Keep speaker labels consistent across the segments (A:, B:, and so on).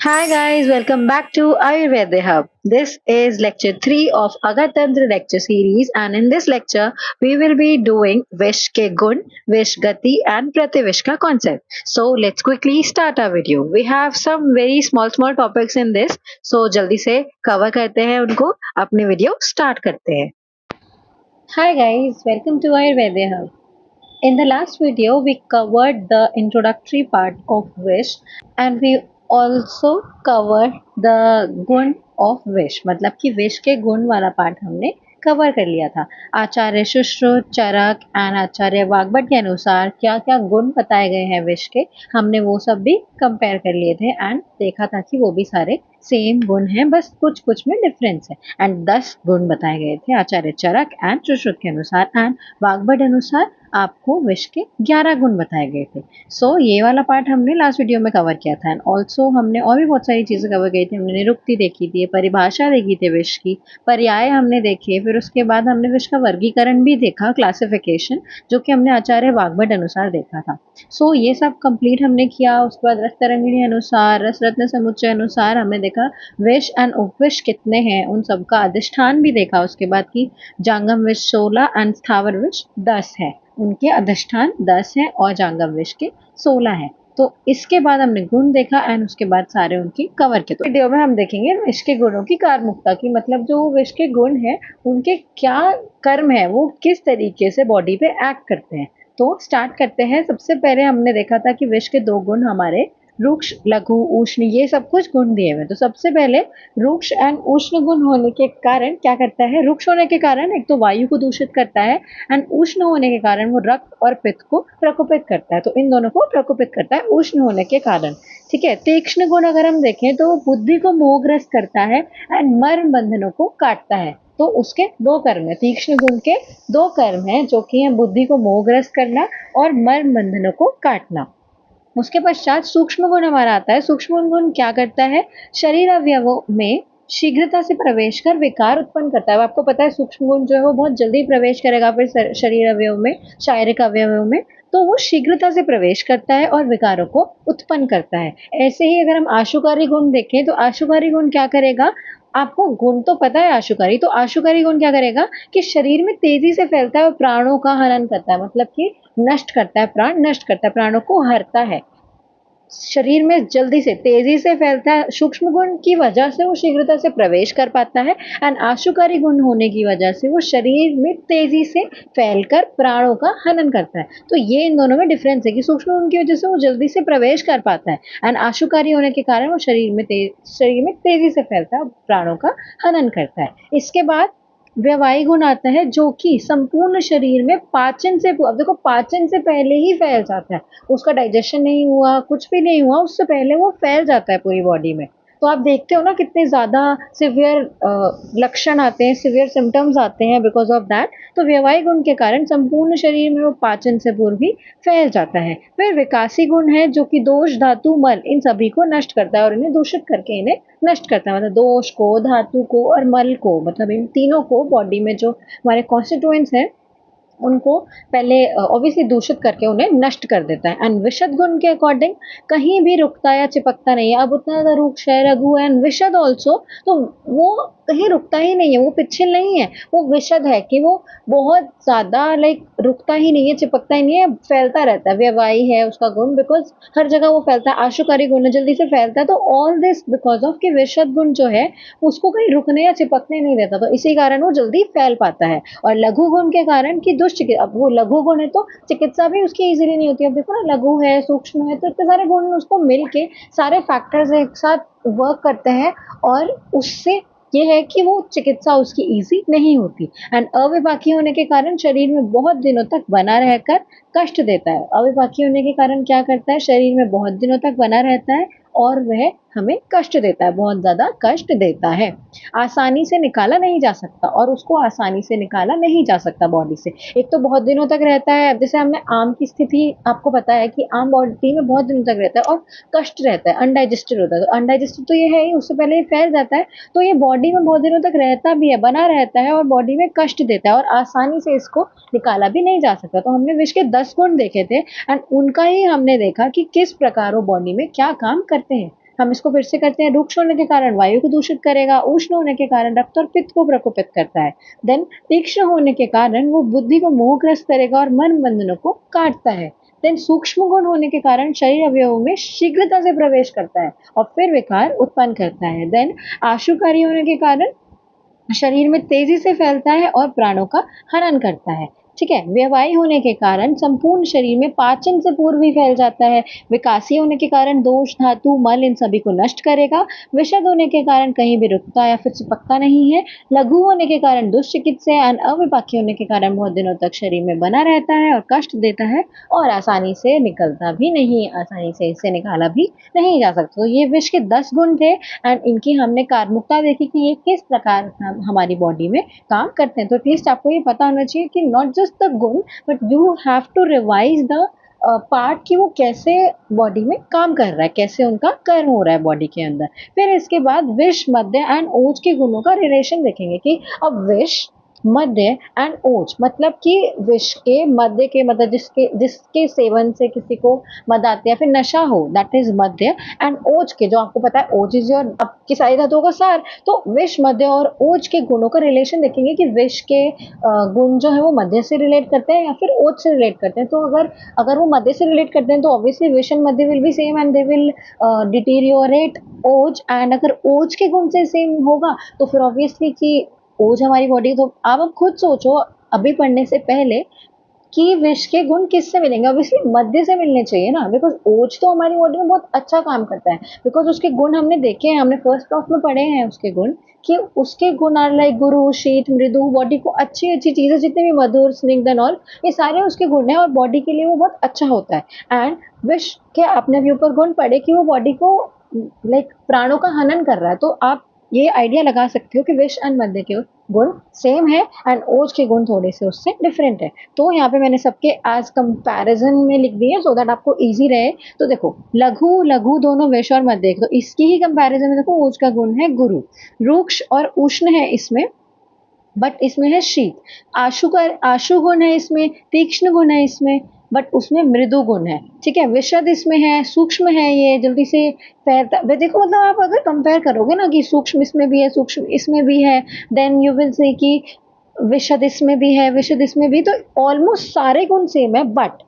A: Hi guys, welcome back to Ayurveda Hub. This is lecture 3 of Agatantra lecture series, and in this lecture we will be doing Vish ke gun, Vish gati and Prativish ka concept. So let's quickly start our video. We have some very small topics in this, so jaldi se cover karte hain unko, apni video start karte hain. Hi guys, welcome to Ayurveda Hub. In the last video, we covered the introductory part of Vish and we also covered the गुण of Vish. मतलब कि विष के गुण वाला part हमने cover कर लिया था। आचार्य सुश्रुत, चरक एंड आचार्य वाग्भट के अनुसार क्या क्या गुण बताए गए हैं विष के, हमने वो सब भी कंपेयर कर लिए थे एंड देखा था कि वो भी सारे सेम गुण हैं, बस कुछ कुछ में डिफरेंस है। एंड 10 गुण बताए गए थे आचार्य चरक एंड सुश्रुत के अनुसार, एंड वाग्भट अनुसार आपको विष के 11 गुण बताए गए थे। सो ये वाला पार्ट हमने लास्ट वीडियो में कवर किया था। एंड ऑल्सो हमने और भी बहुत सारी चीज़ें कवर की थी। हमने निरुक्ति देखी थी, परिभाषा देखी थी विष की, पर्याय हमने देखे, फिर उसके बाद हमने विष का वर्गीकरण भी देखा, क्लासिफिकेशन, जो कि हमने आचार्य वाग्भट अनुसार देखा था। सो ये सब कंप्लीट हमने किया। उसके बाद रस तरंगिणी अनुसार, रस रत्न समुच्चय अनुसार हमने देखा विष एंड उपविष कितने हैं, उन सबका अधिष्ठान भी देखा। उसके बाद की जांगम विष 16 एंड स्थावर विष 10 है, उनके अधिष्ठान 10 है और जांगम विष के 16 है। तो इसके बाद हमने गुण देखा एंड उसके बाद सारे उनकी कवर के। तो वीडियो में हम देखेंगे विष के गुणों की कारमुकता की, मतलब जो विष के गुण है उनके क्या कर्म है, वो किस तरीके से बॉडी पे एक्ट करते हैं। तो स्टार्ट करते हैं। सबसे पहले हमने देखा था कि विष के 2 गुण हमारे रुक्ष, लघु, उष्ण, ये सब कुछ गुण दिए हुए। तो सबसे पहले रुक्ष एंड उष्ण गुण होने के कारण क्या करता है, रुक्ष होने के कारण एक तो वायु को दूषित करता है एंड उष्ण होने के कारण वो रक्त और पित्त को प्रकोपित करता है। तो इन दोनों को प्रकोपित करता है उष्ण होने के कारण। ठीक है। तीक्ष्ण गुण अगर हम देखें तो बुद्धि को मोहग्रस्त करता है एंड मर्म बंधनों को काटता है। तो उसके 2 कर्म है, तीक्ष्ण गुण के 2 कर्म है, जो कि है बुद्धि को मोहग्रस्त करना और मर्म बंधनों को काटना। उसके पश्चात सूक्ष्म गुण हमारा आता है। सूक्ष्म गुण क्या करता है, शरीर अवयवों में शीघ्रता से प्रवेश कर विकार उत्पन्न करता है। आपको पता है सूक्ष्म गुण जो है वो बहुत जल्दी प्रवेश करेगा फिर शरीर अवयव में, शारीरिक अवयवों में, तो वो शीघ्रता से प्रवेश करता है और विकारों को उत्पन्न करता है। ऐसे ही अगर हम आशुकारी गुण देखें तो आशुकारी गुण क्या करेगा, आपको गुण तो पता है आशुकारी, तो आशुकारी गुण क्या करेगा कि शरीर में तेजी से फैलता है और प्राणों का हनन करता है, मतलब कि नष्ट करता है, प्राण नष्ट करता है, प्राणों को हरता है। शरीर में जल्दी से तेजी से फैलता है। सूक्ष्म गुण की वजह से वो शीघ्रता से प्रवेश कर पाता है एंड आशुकारी गुण होने की वजह से वो शरीर में तेजी से फैलकर प्राणों का हनन करता है। तो ये इन दोनों में डिफरेंस है कि सूक्ष्म गुण की वजह से वो जल्दी से प्रवेश कर पाता है एंड आशुकारी होने के कारण वो शरीर में तेजी से फैलता है, प्राणों का हनन करता है। इसके बाद व्यवायी गुण आता है, जो कि संपूर्ण शरीर में पाचन से, अब देखो पाचन से पहले ही फैल जाता है, उसका डाइजेशन नहीं हुआ, कुछ भी नहीं हुआ, उससे पहले वो फैल जाता है पूरी बॉडी में। तो आप देखते हो ना कितने ज़्यादा सिवियर लक्षण आते हैं, सिवियर सिम्टम्स आते हैं बिकॉज ऑफ दैट। तो व्यवायी गुण के कारण संपूर्ण शरीर में वो पाचन से पूर्व ही फैल जाता है। फिर विकासी गुण है, जो कि दोष, धातु, मल, इन सभी को नष्ट करता है और इन्हें दूषित करके इन्हें नष्ट करता है। मतलब दोष को, धातु को और मल को, मतलब इन तीनों को बॉडी में जो हमारे कॉन्स्टिट्यूएंट्स हैं उनको पहले ऑब्वियसली दूषित करके उन्हें नष्ट कर देता है। एंड विशद गुण के अकॉर्डिंग कहीं भी रुकता या चिपकता नहीं है। अब उतना ज़्यादा रुक्ष है, रघु एंड विशद ऑल्सो, तो वो कहीं रुकता ही नहीं है, वो पिछल नहीं है, वो विशद है कि वो बहुत ज़्यादा लाइक रुकता ही नहीं है, चिपकता ही नहीं है, फैलता रहता है। व्यवाही है उसका गुण, बिकॉज हर जगह वो फैलता है। आशुकारी गुण है, जल्दी से फैलता है। तो ऑल दिस बिकॉज ऑफ कि विशद गुण जो है उसको कहीं रुकने या चिपकने नहीं देता, तो इसी कारण वो जल्दी फैल पाता है। और लघु गुण के कारण कि दुष्चिकित्सा, अब वो लघु गुण है तो चिकित्सा भी उसकी इजीली नहीं होती। अब देखो ना, लघु है, सूक्ष्म है, तो इतने सारे गुण उसको मिल के सारे फैक्टर्स एक साथ वर्क करते हैं और उससे ये है कि वो चिकित्सा उसकी इजी नहीं होती। एंड अविपाकी होने के कारण शरीर में बहुत दिनों तक बना रहकर कष्ट देता है। अविपाकी होने के कारण क्या करता है, शरीर में बहुत दिनों तक बना रहता है और वह हमें कष्ट देता है, बहुत ज़्यादा कष्ट देता है। आसानी से निकाला नहीं जा सकता, और उसको आसानी से निकाला नहीं जा सकता बॉडी से। एक तो बहुत दिनों तक रहता है, अब जैसे हमने आम की स्थिति आपको पता है कि आम बॉडी में बहुत दिनों तक रहता है और कष्ट रहता है, अनडाइजेस्टेड होता है। तो अनडाइजेस्टेड तो ये है ही, उससे पहले ही फैल जाता है, तो ये बॉडी में बहुत दिनों तक रहता भी है, बना रहता है और बॉडी में कष्ट देता है और आसानी से इसको निकाला भी नहीं जा सकता। तो हमने विष के 10 गुण देखे थे एंड उनका ही हमने देखा कि किस प्रकार वो बॉडी में क्या काम करते हैं। हम इसको फिर से करते हैं, रुक्ष होने के कारण वायु को दूषित करेगा, उष्ण होने के कारण रक्त और पित्त को प्रकोपित करता है। देन तीक्ष्ण होने के कारण वो बुद्धि को मोहग्रस्त करेगा और मन बंधनों को काटता है। देन सूक्ष्म गुण होने के कारण शरीर अवयवों में शीघ्रता से प्रवेश करता है और फिर विकार उत्पन्न करता है। देन आशुकारी होने के कारण शरीर में तेजी से फैलता है और प्राणों का हनन करता है। ठीक है, व्यवायी होने के कारण संपूर्ण शरीर में पाचन से पूर्व ही फैल जाता है। विकासी होने के कारण दोष धातु मल इन सभी को नष्ट करेगा। विषद होने के कारण कहीं भी रुकता या फिर चिपकता नहीं है। लघु होने के कारण दुष्चिकित्सा और अविपाकी होने के कारण बहुत दिनों तक शरीर में बना रहता है और कष्ट देता है और आसानी से निकलता भी नहीं, आसानी से इसे निकाला भी नहीं जा सकता। तो ये विष के 10 गुण थे एंड इनकी हमने कार्मुकता देखी कि ये किस प्रकार हमारी बॉडी में काम करते हैं। तो एटलीस्ट आपको ये पता होना चाहिए कि नॉट जस्ट द गुण but you have to revise the part कि वो कैसे बॉडी में काम कर रहा है, कैसे उनका कर्म हो रहा है बॉडी के अंदर। फिर इसके बाद विष मध्य एंड ओज के गुणों का रिलेशन देखेंगे कि अब विष मध्य एंड ओज मतलब कि विष के मध्य के मतलब जिसके सेवन से किसी को मद आती है या फिर नशा हो, दैट इज मध्य। एंड ओज के, जो आपको पता है ओज इज योर आपकी सारी धातुओं का सार, तो विष मध्य और ओज के गुणों का रिलेशन देखेंगे कि विष के गुण जो है वो मध्य से रिलेट करते हैं या फिर ओज से रिलेट करते हैं। तो अगर वो मध्य से रिलेट करते हैं तो ऑब्वियसली विष and Madhya will be same and they will deteriorate ओज। एंड अगर ओज के गुण से सेम होगा तो फिर ऑब्वियसली कि ओज हमारी बॉडी, तो आप खुद सोचो अभी पढ़ने से पहले कि विष के गुण किससे मिलेंगे, ऑब्वियसली मध्य से मिलने चाहिए ना, बिकॉज ओज तो हमारी बॉडी में बहुत अच्छा काम करता है, बिकॉज उसके गुण हमने देखे हैं, हमने फर्स्ट क्लास में पढ़े हैं उसके गुण कि उसके गुण आर लाइक गुरु शीत मृदु, बॉडी को अच्छी अच्छी चीजें जितने भी मधुर स्निग्ध एंड ऑल, ये सारे उसके गुण हैं और बॉडी के लिए वो बहुत अच्छा होता है। एंड विष के आपने भी ऊपर गुण पढ़े कि वो बॉडी को लाइक प्राणों का हनन कर रहा है। तो आप ये आइडिया लगा सकते हो कि विष एंड मध्य के गुण सेम है एंड ओज के गुण थोड़े से उससे डिफरेंट है। तो यहाँ पे मैंने सबके एज कंपैरिजन में लिख दिए सो दैट आपको इजी रहे। तो देखो लघु लघु दोनों विष और मध्य, तो इसकी ही कंपैरिजन में देखो ओज का गुण है गुरु, रुक्ष और उष्ण है इसमें बट इसमें है शीत, आशु गुण है इसमें, तीक्ष्ण गुण है इसमें बट उसमें मृदु गुण है। ठीक है, विशद इसमें है, सूक्ष्म है, ये जल्दी से फैलता है। देखो मतलब आप अगर कंपेयर करोगे ना कि सूक्ष्म इसमें भी है सूक्ष्म इसमें भी है, देन यू विल से कि विशद इसमें भी है विशद इसमें भी, तो ऑलमोस्ट सारे गुण सेम है बट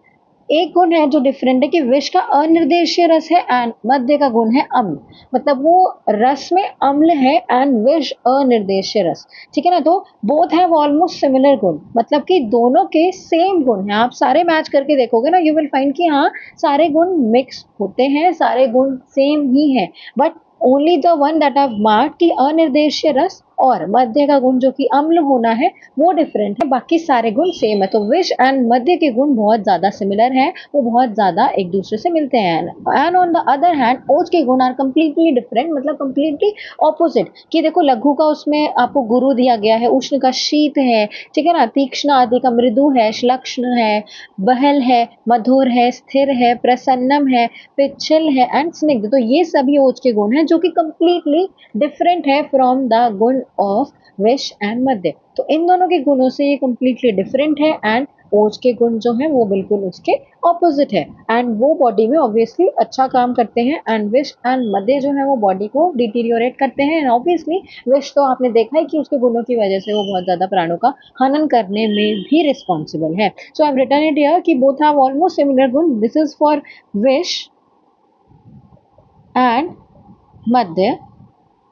A: एक गुण है जो डिफरेंट है कि विष का अनिर्देशीय रस है एंड मध्य का गुण है अम्ल, मतलब वो रस में अम्ल है एंड विष अनिर्देशीय रस। ठीक है ना, तो बोथ हैव ऑलमोस्ट सिमिलर गुण, मतलब कि दोनों के सेम गुण हैं। आप सारे मैच करके देखोगे ना, यू विल फाइंड कि हाँ सारे गुण मिक्स होते हैं, सारे गुण सेम ही है, but only the one that have mark की अनिर्देशीय रस और मध्य का गुण जो कि अम्ल होना है वो डिफरेंट है, बाकी सारे गुण सेम है। तो विष एंड मध्य के गुण बहुत ज्यादा सिमिलर हैं, वो बहुत ज्यादा एक दूसरे से मिलते हैं। And on the other hand ओज के गुण आर कंप्लीटली डिफरेंट, मतलब कंप्लीटली ऑपोजिट। कि देखो लघु का उसमें आपको गुरु दिया गया है, उष्ण का शीत है, ठीक है ना, तीक्ष्ण आदि का मृदु है, श्लक्ष्ण है, बहल है, मधुर है, स्थिर है, प्रसन्नम है, पिच्छल है एंड स्निग्ध। तो ये सभी ओज के गुण हैं जो कि कंप्लीटली डिफरेंट है फ्रॉम द गुण ऑफ विष एंड मध्य। तो इन दोनों के गुणों से ये कंप्लीटली डिफरेंट है एंड ओज के गुण जो है वो बिल्कुल उसके ऑपोजिट है एंड वो बॉडी में ऑब्वियसली अच्छा काम करते हैं एंड विष एंड मध्य जो है वो बॉडी को डिटीरियोरेट करते हैं। एंड ऑब्वियसली विष तो आपने देखा है कि उसके गुणों की वजह से वो बहुत ज्यादा प्राणों का हनन करने में भी रिस्पॉन्सिबल है। So I have written it here कि बोथ हैव ऑलमोस्ट सिमिलर गुण, दिस इज फॉर विष एंड मध्य,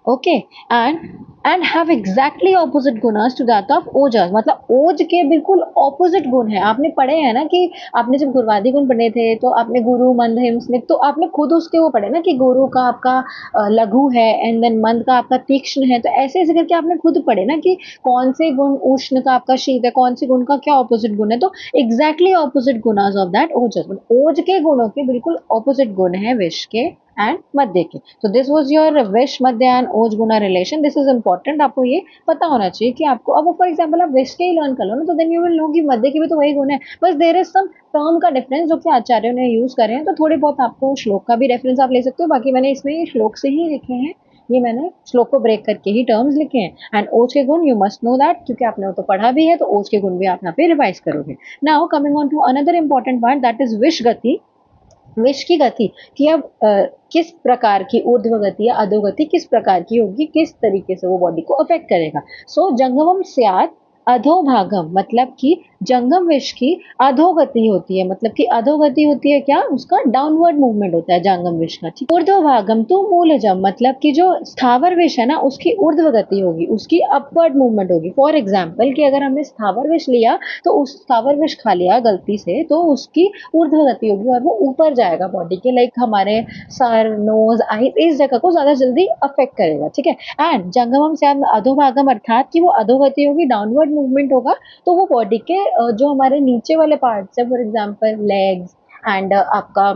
A: okay, and have exactly opposite गुणास टू दैट ऑफ ओजस, मतलब ओज के बिल्कुल ऑपोजिट गुण है। आपने पढ़े हैं ना कि आपने जब गुरुवादी गुण पढ़े थे तो आपने गुरु मंद हिम स्निग्ध, तो आपने खुद उसके वो पढ़े ना कि गुरु का आपका लघु है एंड देन मंद का आपका तीक्ष्ण है, तो ऐसे ऐसे करके आपने खुद पढ़े ना कि कौन से गुण उष्ण का आपका शीत है, कौन से गुण का क्या ऑपोजिट गुण है। तो एग्जैक्टली ऑपोजिट गुणास ऑफ दैट ओजस, ओज के गुणों के बिल्कुल ऑपोजिट गुण है विष के एंड मध्य के। तो दिस वाज योर विष मध्य एंड ओज गुना रिलेशन, दिस इज इंपॉर्टेंट, आपको ये पता होना चाहिए कि आपको अब फॉर एग्जांपल आप विष के ही लर्न कर लो ना, तो देन यू विल नो कि मध्य के भी तो वही गुण है, बस देयर इज सम टर्म का डिफरेंस जो कि आचार्यों ने यूज करे हैं। तो थोड़े बहुत आपको श्लोक का भी रेफरेंस आप ले सकते हो, बाकी मैंने इसमें श्लोक से ही लिखे हैं, ये मैंने श्लोक को ब्रेक करके ही टर्म्स लिखे हैं। एंड ओज के गुण यू मस्ट नो दैट, क्योंकि आपने वो तो पढ़ा भी है, तो ओज के गुण भी आप यहाँ पे रिवाइज करोगे। Now coming on to another important part that is विष गति। विष की गति कि अब किस प्रकार की ऊर्ध्व गति या अधोगति किस प्रकार की होगी, किस तरीके से वो बॉडी को अफेक्ट करेगा। सो जंगमम स्यात् अधोभागम, मतलब कि जंगम विष की अधोगति होती है, मतलब कि अधोगति होती है क्या, उसका डाउनवर्ड मूवमेंट होता है जंगम विष का, ठीक। ऊर्ध्वभागम तो मूलजम, मतलब कि जो स्थावर विष है ना उसकी ऊर्ध्व गति होगी, उसकी अपवर्ड मूवमेंट होगी। फॉर एग्जाम्पल कि अगर हमने स्थावर विष लिया तो उस स्थावर विष खा लिया गलती से, तो उसकी ऊर्ध्व गति होगी और वो ऊपर जाएगा बॉडी के, लाइक हमारे सर, नोज, आई, इस जगह को ज्यादा जल्दी अफेक्ट करेगा, ठीक है। एंड जंगमम से अधोभागम, अर्थात कि वो अधोगति होगी, डाउनवर्ड मूवमेंट होगा, तो वो बॉडी के जो हमारे नीचे वाले पार्ट्स है, फॉर एग्जाम्पल लेग्स एंड आपका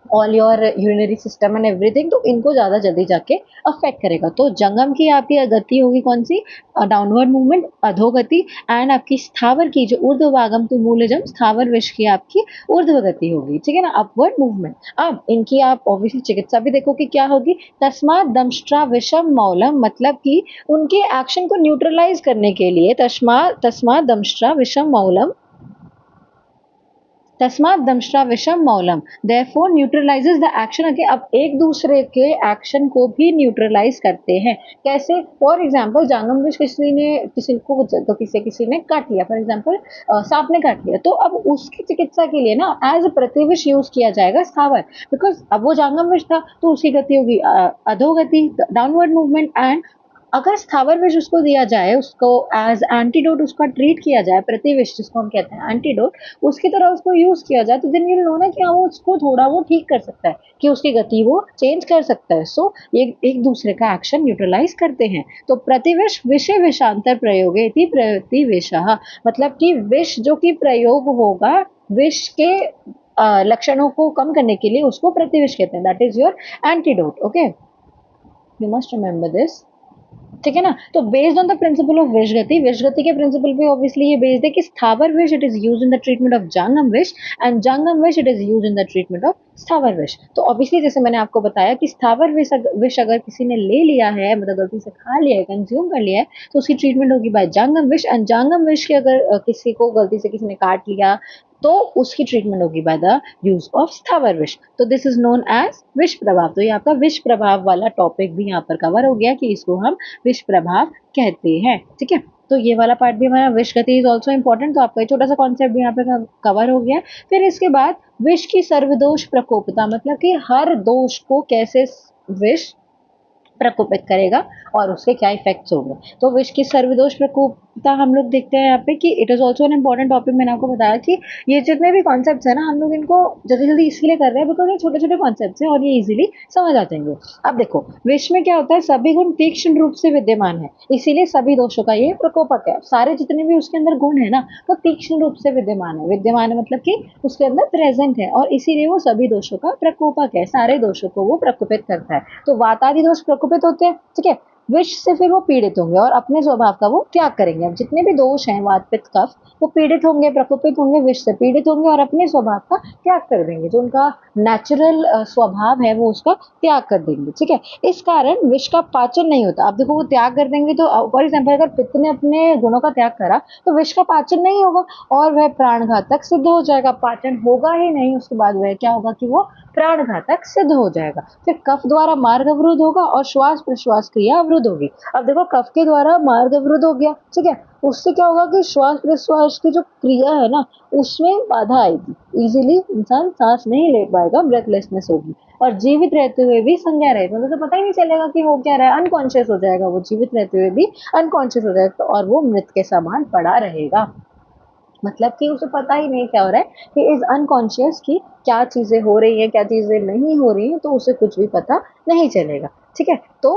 A: all your urinary system and everything, तो इनको ज्यादा जल्दी जाके अफेक्ट करेगा। तो जंगम की आपकी गति होगी कौन सी, डाउनवर्ड मूवमेंट, अधोगति। एंड आपकी स्थावर की जो ऊर्ध्वभागम तो मूलजम, स्थावर विष की आपकी ऊर्ध्व गति होगी, ठीक है ना, अपवर्ड मूवमेंट। अब इनकी आप ऑब्वियसली चिकित्सा भी देखो कि क्या होगी, तस्मात् दंष्ट्रा विषम मौलम, मतलब कि उनके एक्शन को न्यूट्रलाइज करने के लिए तस्मात् दंष्ट्रा विषम मौलम, तस्मात् दंष्ट्रा विषम मौलम, देयरफॉर न्यूट्रलाइजेस द एक्शन। अब एक दूसरे के एक्शन को भी न्यूट्रलाइज करते हैं। कैसे, फॉर एग्जाम्पल जंगम विष किसी को तो किसी ने काट लिया, फॉर एग्जाम्पल सांप ने काट लिया, तो अब उसकी चिकित्सा के लिए ना एज अ प्रतिविष यूज किया जाएगा स्थावर, बिकॉज अब वो जंगम विष था तो उसकी गति होगी अधोगति, डाउनवर्ड मूवमेंट। एंड अगर स्थावर विष उसको दिया जाए, उसको एज एंटीडोट उसका ट्रीट किया जाए, प्रतिविष जिसको हम कहते हैं एंटीडोट, उसकी तरह उसको यूज किया जाए, तो दिन ये नो ना कि हाँ वो उसको थोड़ा वो ठीक कर सकता है, कि उसकी गति वो चेंज कर सकता है। सो ये एक दूसरे का एक्शन न्यूट्रलाइज करते हैं। तो प्रतिविष विषय विषांतर प्रयोग प्रतिविष, मतलब कि विष जो कि प्रयोग होगा विष के लक्षणों को कम करने के लिए, उसको प्रतिविष कहते हैं, that is your antidote. Okay, you must remember this, ठीक है ना। तो based on the principle of विषगति, विषगति के प्रिंसिपल पे ऑब्वियसली ये बेस्ड है कि स्थावर विष it is use in the treatment of जंगम विष एंड जंगम विष it is use in the treatment of स्थावर विष। तो ऑब्वियसली जैसे मैंने आपको बताया कि स्थावर विष अगर किसी ने ले लिया है, मतलब गलती से खा लिया है, कंज्यूम कर लिया है, तो उसकी ट्रीटमेंट होगी बाय जंगम विष। एंड जंगम विष के अगर किसी को गलती से किसी ने काट लिया तो उसकी ट्रीटमेंट होगी बाय द यूज ऑफ स्थावर विष। तो दिस इज नोन एज विष प्रभाव। तो ये आपका विष प्रभाव वाला टॉपिक भी यहाँ पर कवर हो गया कि इसको हम विष प्रभाव कहते हैं, ठीक है। तो ये वाला पार्ट भी हमारा विष गति इज ऑल्सो इम्पोर्टेंट, तो आपका छोटा सा कॉन्सेप्ट भी यहाँ पे कवर हो गया। फिर इसके बाद विष की सर्वदोष प्रकोपता, मतलब कि हर दोष को कैसे विष प्रकोपित करेगा और उसके क्या इफेक्ट्स होंगे। तो विष की सर्वदोष प्रकोपता हम लोग देखते हैं यहाँ पे कि it is also an important topic. मैंने आपको बताया कि ये जितने भी कॉन्सेप्ट्स है ना, हम लोग इनको जल्दी जल्दी इसलिए कर रहे हैं बिकॉज ये छोटे छोटे कॉन्सेप्ट्स हैं और ये इजीली समझ आ जाएंगे। अब देखो, विष में क्या होता है, सभी गुण तीक्ष्ण रूप से विद्यमान है, इसीलिए सभी दोषों का ये प्रकोपक है। सारे जितने भी उसके अंदर गुण है ना, वो तीक्ष्ण रूप से विद्यमान है। विद्यमान है मतलब कि उसके अंदर प्रेजेंट है, और इसीलिए वो सभी दोषों का प्रकोपक है, सारे दोषों को वो प्रकोपित करता है। तो वातादि दोष प्रकोपित होते हैं, ठीक है। विष से फिर वो पीड़ित होंगे और अपने स्वभाव का वो त्याग करेंगे। अब जितने भी दोष हैं वात पित्त कफ, वो पीड़ित होंगे, प्रकोपित होंगे, विष से पीड़ित होंगे और अपने स्वभाव का त्याग कर देंगे। जो उनका नेचुरल स्वभाव है वो उसका त्याग कर देंगे, ठीक है। इस कारण विष का पाचन नहीं होता। अब देखो, वो त्याग कर देंगे तो फॉर एग्जाम्पल अगर पित्त ने अपने गुणों का त्याग करा तो विष का पाचन नहीं होगा और वह प्राणघातक सिद्ध हो जाएगा। पाचन होगा ही नहीं, उसके बाद वह क्या होगा कि वो प्राणघातक सिद्ध हो जाएगा। फिर कफ द्वारा मार्ग अवरुद्ध होगा और श्वास प्रश्वास क्रिया अवरुद्ध होगी। अब देखो, कफ के द्वारा मार्ग अवरुद्ध हो गया, ठीक है, उससे क्या होगा कि श्वास प्रश्वास की जो क्रिया है ना उसमें बाधा आएगी, इजीली इंसान सांस नहीं ले पाएगा, ब्रेथलेसनेस होगी और जीवित रहते हुए भी संज्ञा रहे, मतलब तो पता ही नहीं चलेगा कि हो क्या रहा है, अनकॉन्शियस हो जाएगा वो, जीवित रहते हुए भी अनकॉन्शियस हो जाएगा और वो मृत के समान पड़ा रहेगा। मतलब कि उसे पता ही नहीं क्या हो रहा है, ही इज अनकॉन्शियस कि क्या चीजें हो रही है, क्या चीजें नहीं हो रही है, तो उसे कुछ भी पता नहीं चलेगा, ठीक है। तो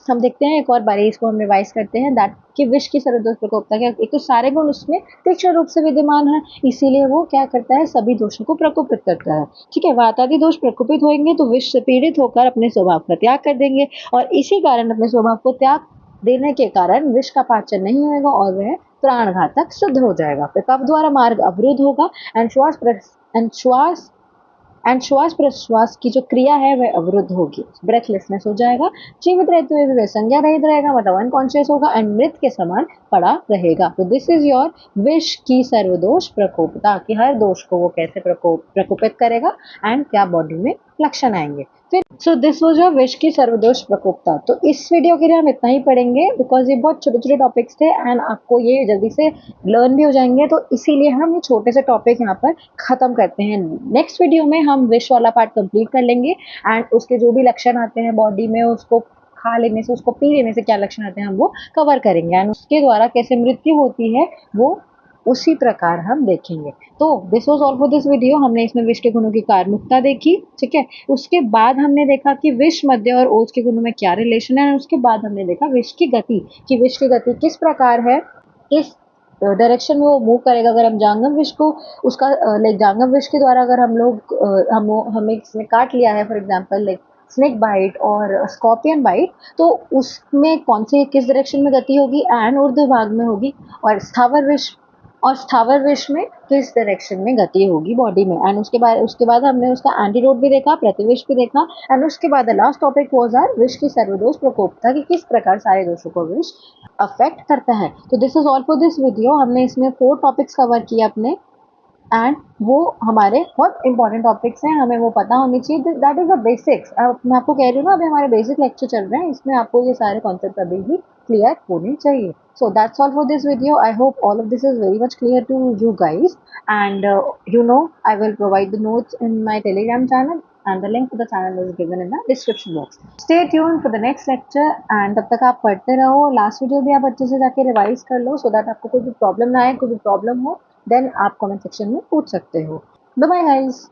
A: हम देखते हैं एक और बारी, इसको हम रिवाइज करते हैं दैट कि विष की सर्वदोष प्रकोपता क्या, एक तो सारे गुण उसमें तीक्ष्ण रूप से विद्यमान है, इसीलिए वो क्या करता है, सभी दोषों को प्रकोपित करता है, ठीक है। वातादि दोष प्रकोपित होंगे तो विष से पीड़ित होकर अपने स्वभाव का त्याग कर देंगे और इसी कारण अपने स्वभाव को त्याग देने के कारण विष का पाचन नहीं होगा और वह प्राणघातक सिद्ध हो जाएगा। फिर कफ द्वारा मार्ग अवरुद्ध होगा एंड श्वास एंड श्वास प्रश्वास की जो क्रिया है वह अवरुद्ध होगी, ब्रेथलेसनेस हो जाएगा, जीवित रहते हुए भी वह संज्ञा रहित रहेगा, मतलब अनकॉन्शियस होगा एंड मृत के समान पड़ा रहेगा। तो दिस इज योर विष की सर्वदोष प्रकोपता, कि हर दोष को वो कैसे प्रकोपित करेगा एंड क्या बॉडी में लक्षण आएंगे। फिर सो दिस वाज योर विष की सर्वदोष प्रकोपता। तो इस वीडियो के लिए हम इतना ही पढ़ेंगे बिकॉज ये बहुत छोटे छोटे टॉपिक्स थे एंड आपको ये जल्दी से लर्न भी हो जाएंगे, तो इसीलिए हम ये छोटे से टॉपिक यहाँ पर खत्म करते हैं। नेक्स्ट वीडियो में हम विष वाला पार्ट कंप्लीट कर लेंगे एंड उसके जो भी लक्षण आते हैं बॉडी में, उसको खा लेने से, उसको पी लेने से क्या लक्षण आते हैं, हम वो कवर करेंगे एंड उसके द्वारा कैसे मृत्यु होती है वो उसी प्रकार हम देखेंगे। तो this was all for this video. हमने इसमें विष के गुणों की कारमुकता देखी, ठीक है। उसके बाद हमने देखा कि विष, मध्य और ओज के गुणों में क्या रिलेशन है। उसके बाद हमने देखा विष की गति, कि विष की गति किस प्रकार है, किस डायरेक्शन में वो मूव करेगा। अगर हम जांगम विष को उसका लाइक जांगम विष के द्वारा अगर हम लोग हमें किसी ने काट लिया है, for example like snake bite और स्कॉर्पियन बाइट, तो उसमें कौन सी किस डायरेक्शन में गति होगी एंड ऊर्ध्व भाग में होगी, और स्थावर विष में किस डायरेक्शन में गति होगी बॉडी में। एंड उसके बाद हमने उसका एंटीडोट भी देखा, प्रतिविष भी देखा एंड उसके बाद लास्ट टॉपिक वाज आर विष की सर्वदोष प्रकोपता, कि किस प्रकार सारे दोषों को विष अफेक्ट करता है। तो this is all for this video. हमने इसमें 4 टॉपिक्स कवर किए अपने एंड वो हमारे बहुत इंपॉर्टेंट टॉपिक्स हैं, हमें वो पता होनी चाहिए। That is the basics. मैं आपको कह रही हूँ ना, अभी हमारे बेसिक लेक्चर चल रहे हैं, इसमें आपको ये सारे कॉन्सेप्ट अभी भी क्लियर होने चाहिए। So that's all for this video. I hope all of this is very much clear to you guys. And I will provide the notes in my Telegram channel, and the link to the channel is given in the description box. Stay tuned for the next lecture. And तब तक आप पढ़ते रहो, last video भी आप अच्छे से जाके रिवाइज कर लो, so that आपको कोई भी प्रॉब्लम ना आए। कोई भी प्रॉब्लम हो देन आप कमेंट सेक्शन में पूछ सकते हो। Bye bye guys.